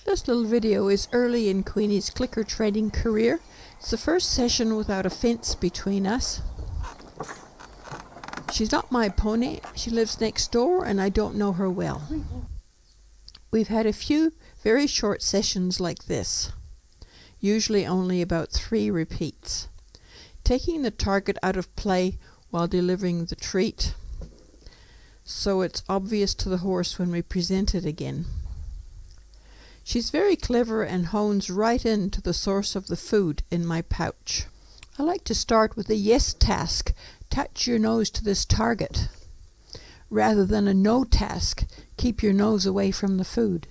This little video is early in Queenie's clicker training career. It's the first session without a fence between us. She's not my pony. She lives next door and I don't know her well. We've had a few very short sessions like this, usually only about 3 repeats. Taking the target out of play while delivering the treat, so it's obvious to the horse when we present it again. She's very clever and hones right into the source of the food in my pouch. I like to start with a yes task, touch your nose to this target, rather than a no task, keep your nose away from the food.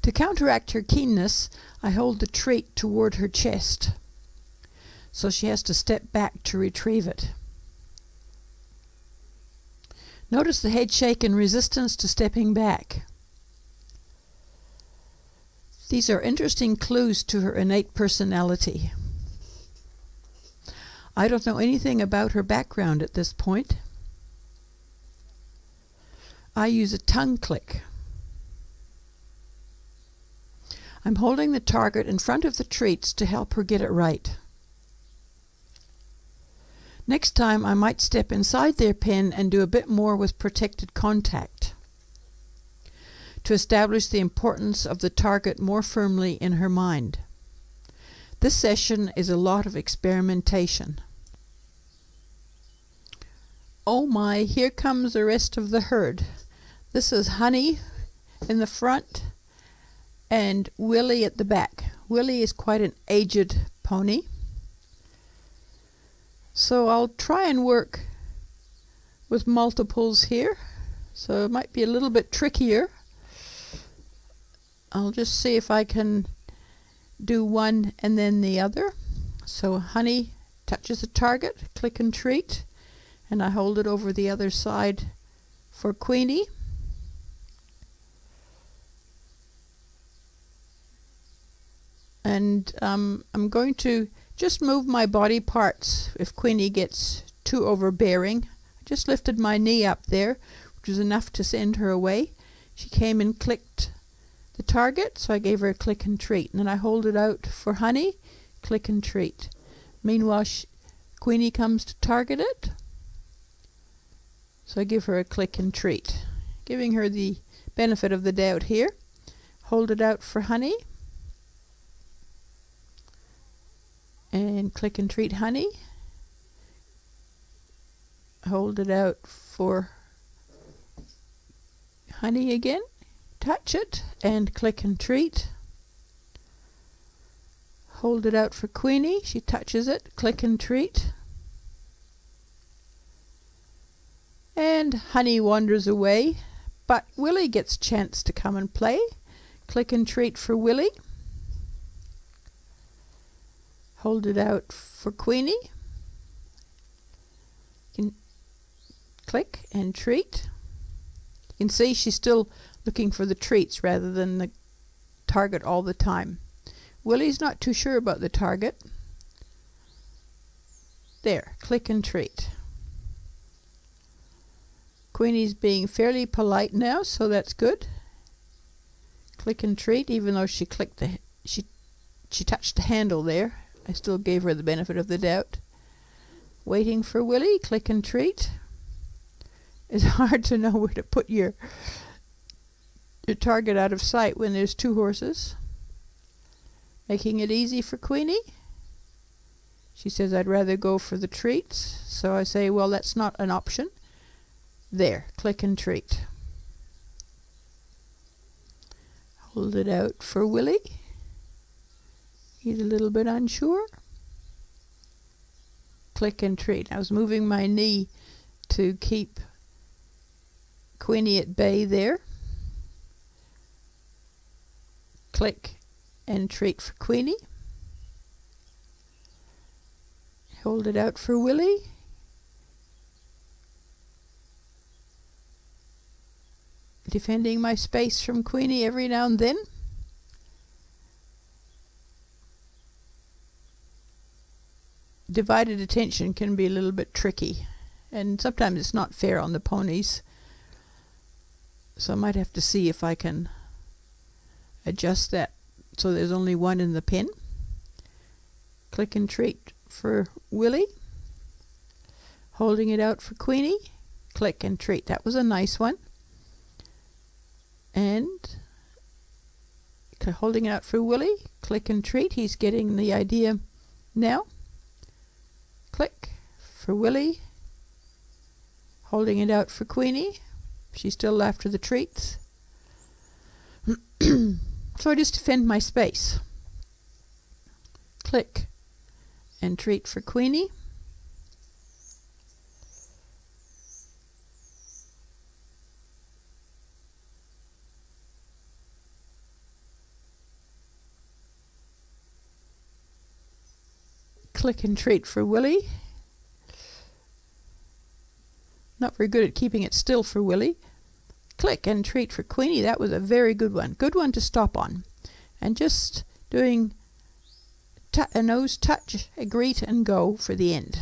To counteract her keenness, I hold the treat toward her chest, so she has to step back to retrieve it. Notice the head shake in resistance to stepping back. These are interesting clues to her innate personality. I don't know anything about her background at this point. I use a tongue click. I'm holding the target in front of the treats to help her get it right. Next time I might step inside their pen and do a bit more with protected contact, to establish the importance of the target more firmly in her mind. This session is a lot of experimentation. Oh my, here comes the rest of the herd. This is Honey in the front and Willie at the back. Willie is quite an aged pony, so I'll try and work with multiples here, so it might be a little bit trickier. I'll just see if I can do one and then the other. So Honey touches a target, click and treat, and I hold it over the other side for Queenie. And I'm going to just move my body parts if Queenie gets too overbearing. I just lifted my knee up there, which was enough to send her away. She came and clicked the target, so I gave her a click and treat, and then I hold it out for Honey, click and treat. Meanwhile, Queenie comes to target it, so I give her a click and treat, giving her the benefit of the doubt here. Hold it out for Honey, and click and treat Honey. Hold it out for Honey again. Touch it and click and treat. Hold it out for Queenie. She touches it, click and treat. And Honey wanders away, but Willie gets a chance to come and play. Click and treat for Willie. Hold it out for Queenie. You can click and treat. You can see she's still looking for the treats rather than the target all the time. Willie's not too sure about the target. There, click and treat. Queenie's being fairly polite now, so that's good. Click and treat, even though she clicked she touched the handle there. I still gave her the benefit of the doubt. Waiting for Willie, click and treat. It's hard to know where to put your target out of sight when there's 2 horses. Making it easy for Queenie. She says I'd rather go for the treats, so I say, well, that's not an option. There, click and treat. Hold it out for Willie. He's a little bit unsure. Click and treat. I was moving my knee to keep Queenie at bay there. Click and treat for Queenie. Hold it out for Willie. Defending my space from Queenie every now and then. Divided attention can be a little bit tricky, and sometimes it's not fair on the ponies. So I might have to see if I can adjust that so there's only one in the pin. Click and treat for Willie. Holding it out for Queenie. Click and treat. That was a nice one. And holding it out for Willie. Click and treat. He's getting the idea now. Click for Willie. Holding it out for Queenie. She's still after the treats. So I just defend my space. Click and treat for Queenie. Click and treat for Willie. Not very good at keeping it still for Willie. Click and treat for Queenie. That was a very good one. Good one to stop on. And just doing a nose touch, a greet and go for the end.